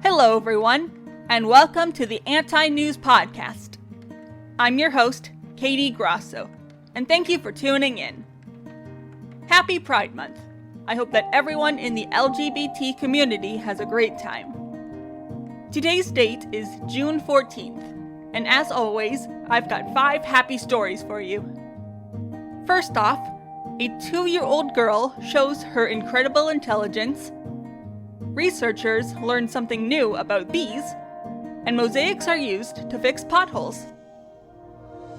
Hello everyone, and welcome to the Anti-News Podcast. I'm your host, Katie Grasso, and thank you for tuning in. Happy Pride Month. I hope that everyone in the LGBT community has a great time. Today's date is June 14th, and as always, I've got 5 happy stories for you. First off, a 2-year-old girl shows her incredible intelligence, researchers learn something new about bees, and mosaics are used to fix potholes.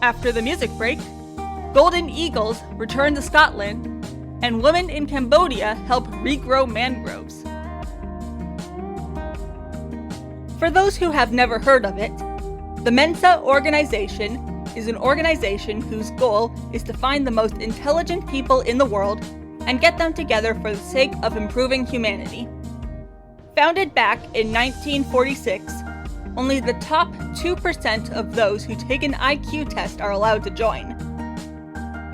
After the music break, golden eagles return to Scotland, and women in Cambodia help regrow mangroves. For those who have never heard of it, the Mensa organization is an organization whose goal is to find the most intelligent people in the world and get them together for the sake of improving humanity. Founded back in 1946, only the top 2% of those who take an IQ test are allowed to join.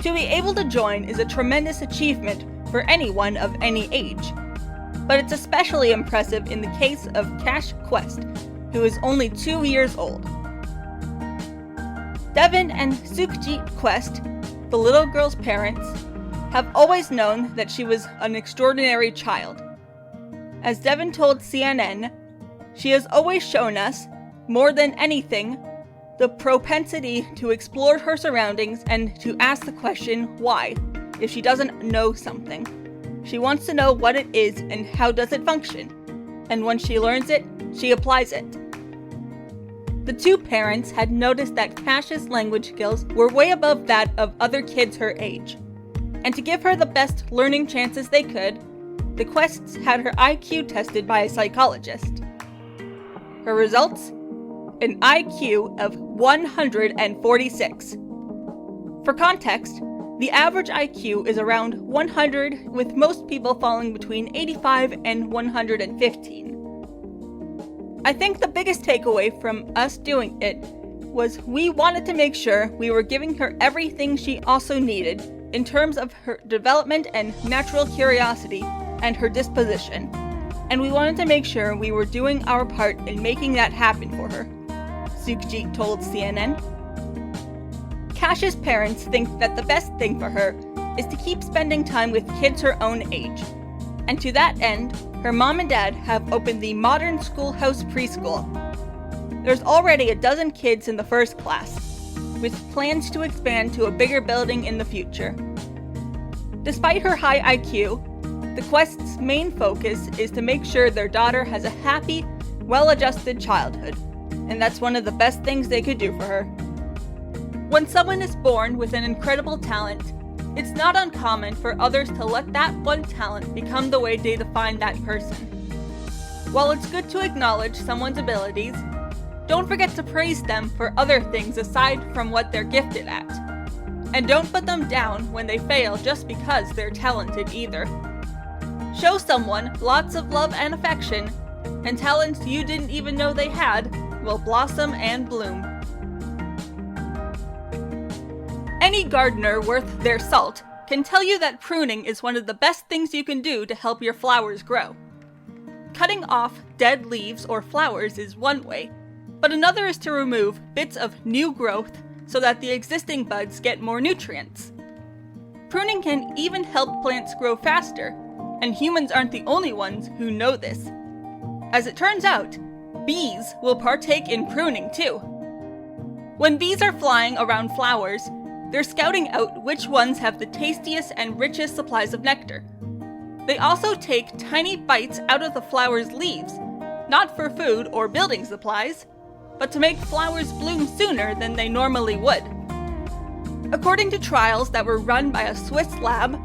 To be able to join is a tremendous achievement for anyone of any age, but it's especially impressive in the case of Cash Quest, who is only 2 years old. Devin and Sukhjit Quest, the little girl's parents, have always known that she was an extraordinary child. As Devin told CNN, she has always shown us, more than anything, the propensity to explore her surroundings and to ask the question why, if she doesn't know something. She wants to know what it is and how does it function, and when she learns it, she applies it. The 2 parents had noticed that Cash's language skills were way above that of other kids her age, and to give her the best learning chances they could, the Quests had her IQ tested by a psychologist. Her results? An IQ of 146. For context, the average IQ is around 100, with most people falling between 85 and 115. I think the biggest takeaway from us doing it was we wanted to make sure we were giving her everything she also needed in terms of her development and natural curiosity and her disposition, and we wanted to make sure we were doing our part in making that happen for her, Sukhjit told CNN. Cash's parents think that the best thing for her is to keep spending time with kids her own age, and to that end, her mom and dad have opened the Modern Schoolhouse Preschool. There's already 12 kids in the first class, with plans to expand to a bigger building in the future. Despite her high IQ, the Quest's main focus is to make sure their daughter has a happy, well-adjusted childhood, and that's one of the best things they could do for her. When someone is born with an incredible talent, it's not uncommon for others to let that one talent become the way they define that person. While it's good to acknowledge someone's abilities, don't forget to praise them for other things aside from what they're gifted at. And don't put them down when they fail just because they're talented either. Show someone lots of love and affection, and talents you didn't even know they had will blossom and bloom. Any gardener worth their salt can tell you that pruning is one of the best things you can do to help your flowers grow. Cutting off dead leaves or flowers is one way, but another is to remove bits of new growth so that the existing buds get more nutrients. Pruning can even help plants grow faster, and humans aren't the only ones who know this. As it turns out, bees will partake in pruning too. When bees are flying around flowers, they're scouting out which ones have the tastiest and richest supplies of nectar. They also take tiny bites out of the flower's leaves, not for food or building supplies, but to make flowers bloom sooner than they normally would. According to trials that were run by a Swiss lab,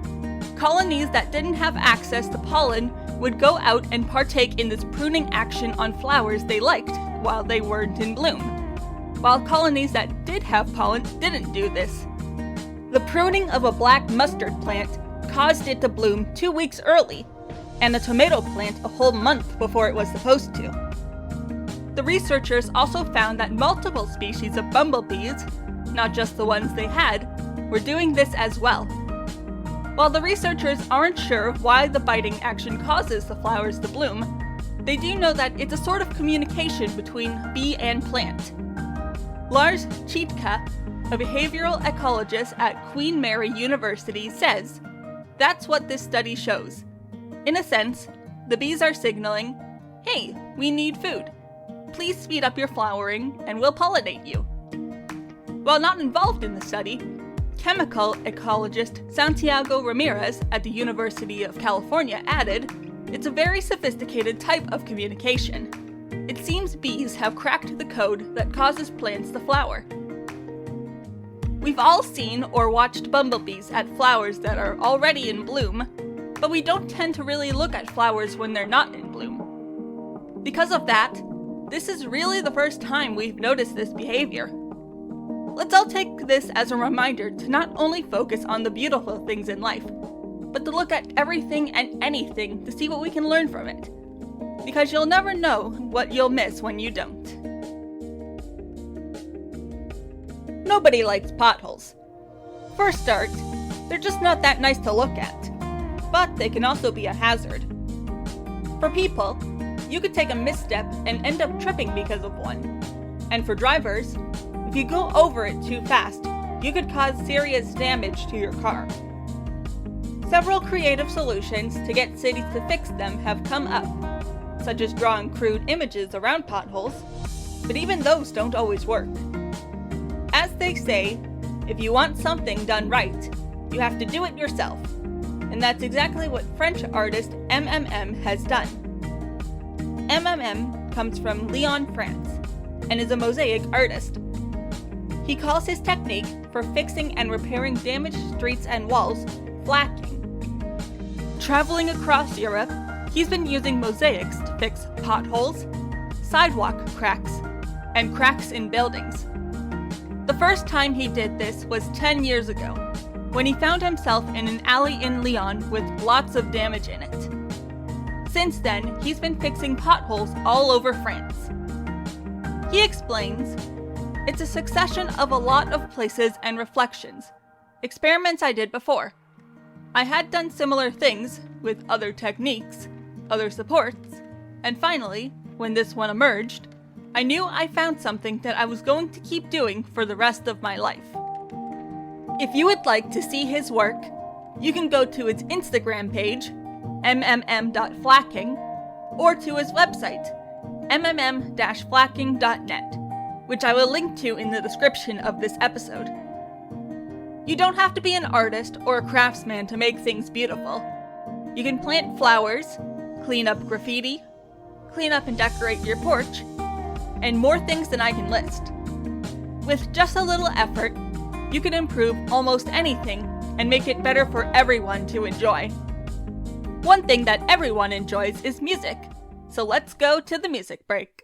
colonies that didn't have access to pollen would go out and partake in this pruning action on flowers they liked while they weren't in bloom, while colonies that did have pollen didn't do this. The pruning of a black mustard plant caused it to bloom 2 weeks early, and a tomato plant a whole month before it was supposed to. The researchers also found that multiple species of bumblebees, not just the ones they had, were doing this as well. While the researchers aren't sure why the biting action causes the flowers to bloom, they do know that it's a sort of communication between bee and plant. Lars Chitka, a behavioral ecologist at Queen Mary University, says, "That's what this study shows. In a sense, the bees are signaling, 'Hey, we need food. Please speed up your flowering and we'll pollinate you.'" While not involved in the study, chemical ecologist Santiago Ramirez at the University of California added, "It's a very sophisticated type of communication. It seems bees have cracked the code that causes plants to flower." We've all seen or watched bumblebees at flowers that are already in bloom, but we don't tend to really look at flowers when they're not in bloom. Because of that, this is really the first time we've noticed this behavior. Let's all take this as a reminder to not only focus on the beautiful things in life, but to look at everything and anything to see what we can learn from it. Because you'll never know what you'll miss when you don't. Nobody likes potholes. For a start, they're just not that nice to look at, but they can also be a hazard. For people, you could take a misstep and end up tripping because of one. And for drivers, if you go over it too fast, you could cause serious damage to your car. Several creative solutions to get cities to fix them have come up, such as drawing crude images around potholes, but even those don't always work. As they say, if you want something done right, you have to do it yourself, and that's exactly what French artist MMM has done. MMM comes from Lyon, France, and is a mosaic artist. He calls his technique for fixing and repairing damaged streets and walls flacking. Traveling across Europe, he's been using mosaics to fix potholes, sidewalk cracks, and cracks in buildings. The first time he did this was 10 years ago, when he found himself in an alley in Lyon with lots of damage in it. Since then, he's been fixing potholes all over France. He explains, "It's a succession of a lot of places and reflections, experiments I did before. I had done similar things with other techniques, other supports, and finally, when this one emerged, I knew I found something that I was going to keep doing for the rest of my life." If you would like to see his work, you can go to his Instagram page, mmm.flacking, or to his website, mmm-flacking.net, which I will link to in the description of this episode. You don't have to be an artist or a craftsman to make things beautiful. You can plant flowers, clean up graffiti, clean up and decorate your porch, and more things than I can list. With just a little effort, you can improve almost anything and make it better for everyone to enjoy. One thing that everyone enjoys is music, so let's go to the music break.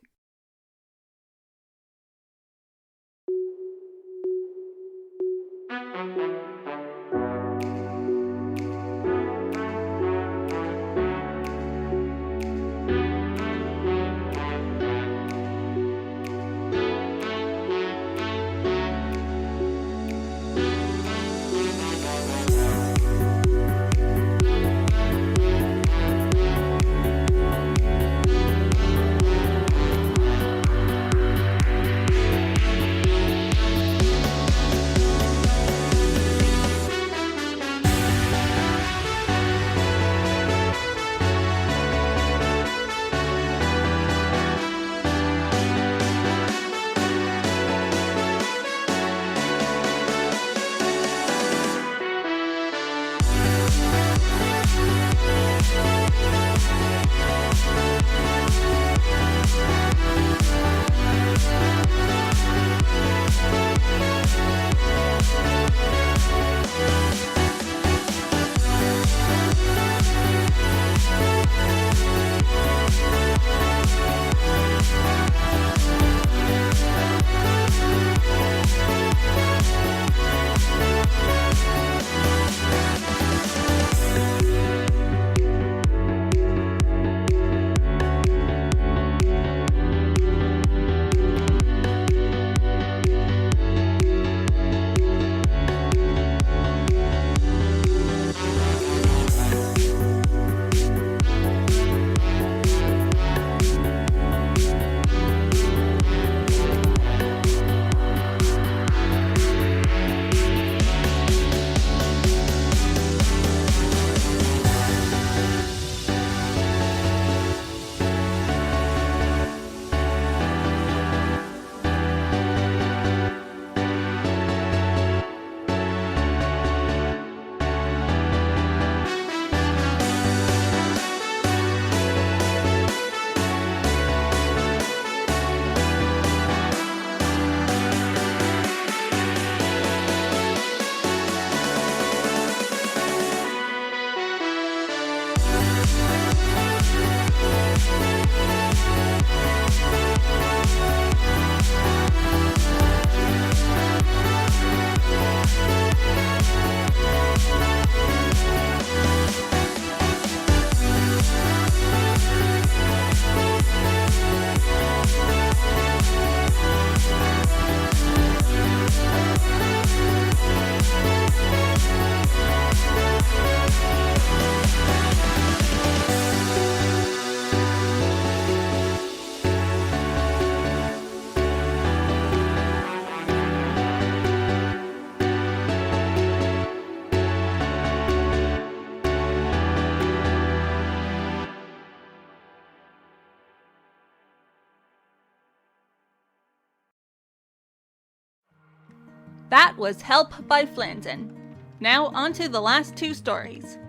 That was Help by Flanzen. Now onto the last two stories.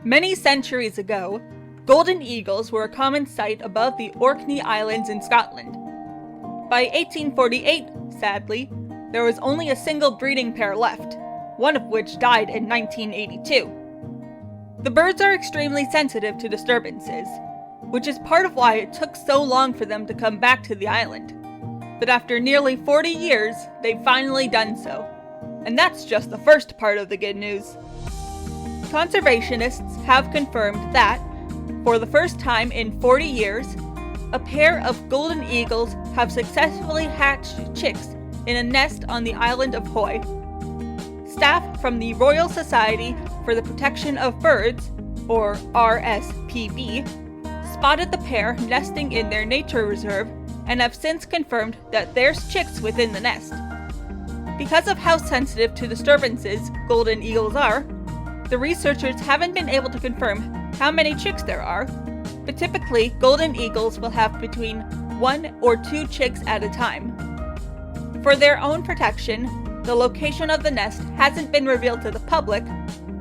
Many centuries ago, golden eagles were a common sight above the Orkney Islands in Scotland. By 1848, sadly, there was only a single breeding pair left, one of which died in 1982. The birds are extremely sensitive to disturbances, which is part of why it took so long for them to come back to the island. But after nearly 40 years, they've finally done so. And that's just the first part of the good news. Conservationists have confirmed that, for the first time in 40 years, a pair of golden eagles have successfully hatched chicks in a nest on the island of Hoy. Staff from the Royal Society for the Protection of Birds, or RSPB, spotted the pair nesting in their nature reserve and have since confirmed that there's chicks within the nest. Because of how sensitive to disturbances golden eagles are, the researchers haven't been able to confirm how many chicks there are, but typically golden eagles will have between 1 or 2 chicks at a time. For their own protection, the location of the nest hasn't been revealed to the public,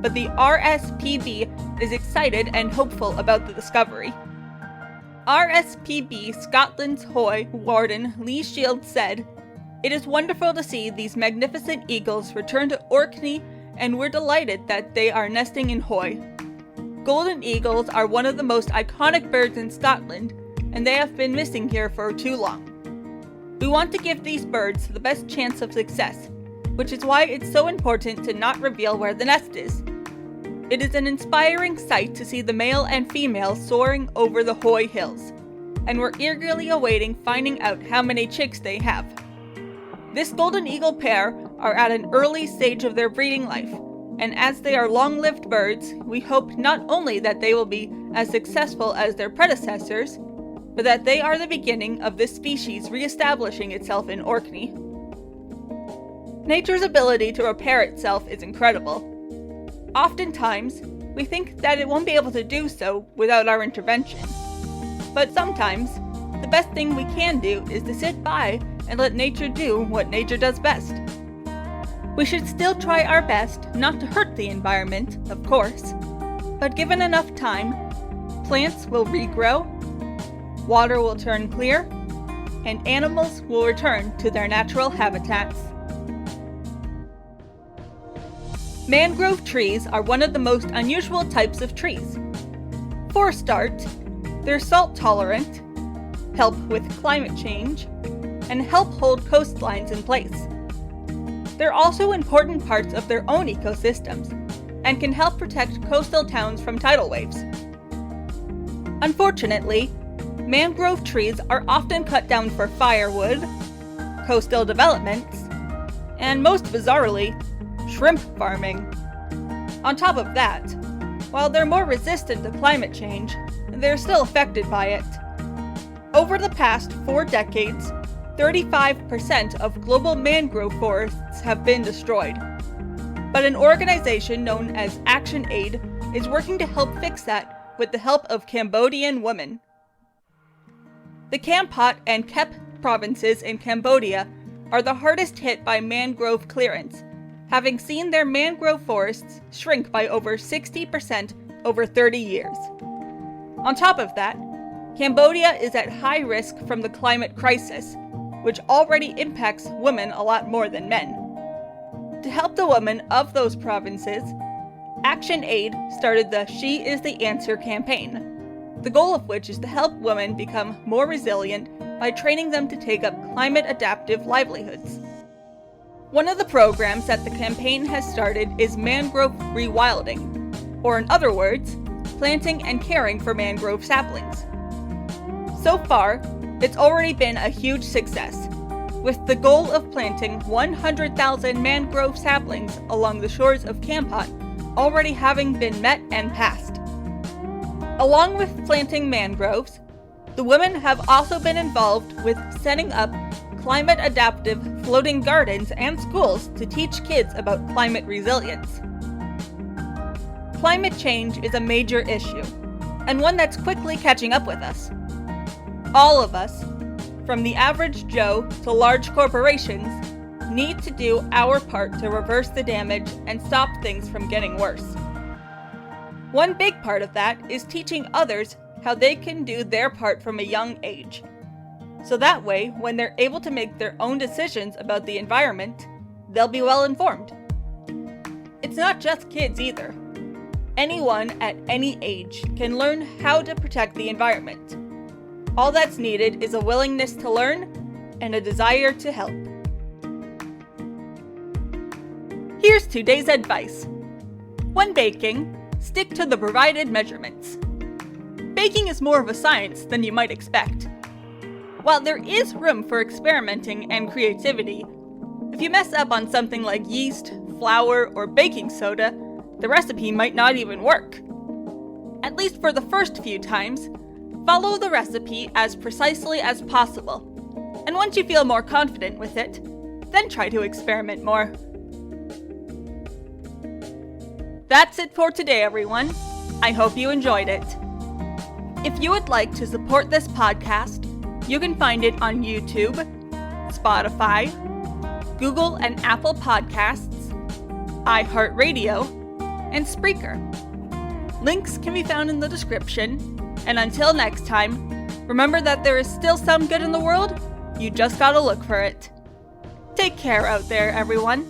but the RSPB is excited and hopeful about the discovery. RSPB Scotland's Hoy warden Lee Shields said, "It is wonderful to see these magnificent eagles return to Orkney, and we're delighted that they are nesting in Hoy. Golden eagles are one of the most iconic birds in Scotland, and they have been missing here for too long. We want to give these birds the best chance of success, which is why it's so important to not reveal where the nest is. It is an inspiring sight to see the male and female soaring over the Hoy Hills, and we're eagerly awaiting finding out how many chicks they have. This golden eagle pair are at an early stage of their breeding life, and as they are long-lived birds, we hope not only that they will be as successful as their predecessors, but that they are the beginning of this species re-establishing itself in Orkney." Nature's ability to repair itself is incredible. Oftentimes, we think that it won't be able to do so without our intervention. But sometimes, the best thing we can do is to sit by and let nature do what nature does best. We should still try our best not to hurt the environment, of course, but given enough time, plants will regrow, water will turn clear, and animals will return to their natural habitats. Mangrove trees are one of the most unusual types of trees. For a start, they're salt tolerant, help with climate change, and help hold coastlines in place. They're also important parts of their own ecosystems, and can help protect coastal towns from tidal waves. Unfortunately, mangrove trees are often cut down for firewood, coastal developments, and most bizarrely, shrimp farming. On top of that, while they're more resistant to climate change, they're still affected by it. Over the past 4 decades, 35% of global mangrove forests have been destroyed. But an organization known as ActionAid is working to help fix that with the help of Cambodian women. The Kampot and Kep provinces in Cambodia are the hardest hit by mangrove clearance, having seen their mangrove forests shrink by over 60% over 30 years. On top of that, Cambodia is at high risk from the climate crisis, which already impacts women a lot more than men. To help the women of those provinces, ActionAid started the She is the Answer campaign, the goal of which is to help women become more resilient by training them to take up climate-adaptive livelihoods. One of the programs that the campaign has started is mangrove rewilding, or in other words, planting and caring for mangrove saplings. So far, it's already been a huge success, with the goal of planting 100,000 mangrove saplings along the shores of Kampot already having been met and passed. Along with planting mangroves, the women have also been involved with setting up climate-adaptive floating gardens and schools to teach kids about climate resilience. Climate change is a major issue, and one that's quickly catching up with us. All of us, from the average Joe to large corporations, need to do our part to reverse the damage and stop things from getting worse. One big part of that is teaching others how they can do their part from a young age. So that way, when they're able to make their own decisions about the environment, they'll be well informed. It's not just kids either. Anyone at any age can learn how to protect the environment. All that's needed is a willingness to learn and a desire to help. Here's today's advice. When baking, stick to the provided measurements. Baking is more of a science than you might expect. While there is room for experimenting and creativity, if you mess up on something like yeast, flour, or baking soda, the recipe might not even work. At least for the first few times, follow the recipe as precisely as possible. And once you feel more confident with it, then try to experiment more. That's it for today, everyone. I hope you enjoyed it. If you would like to support this podcast, you can find it on YouTube, Spotify, Google and Apple Podcasts, iHeartRadio, and Spreaker. Links can be found in the description, and until next time, remember that there is still some good in the world, you just gotta look for it. Take care out there, everyone.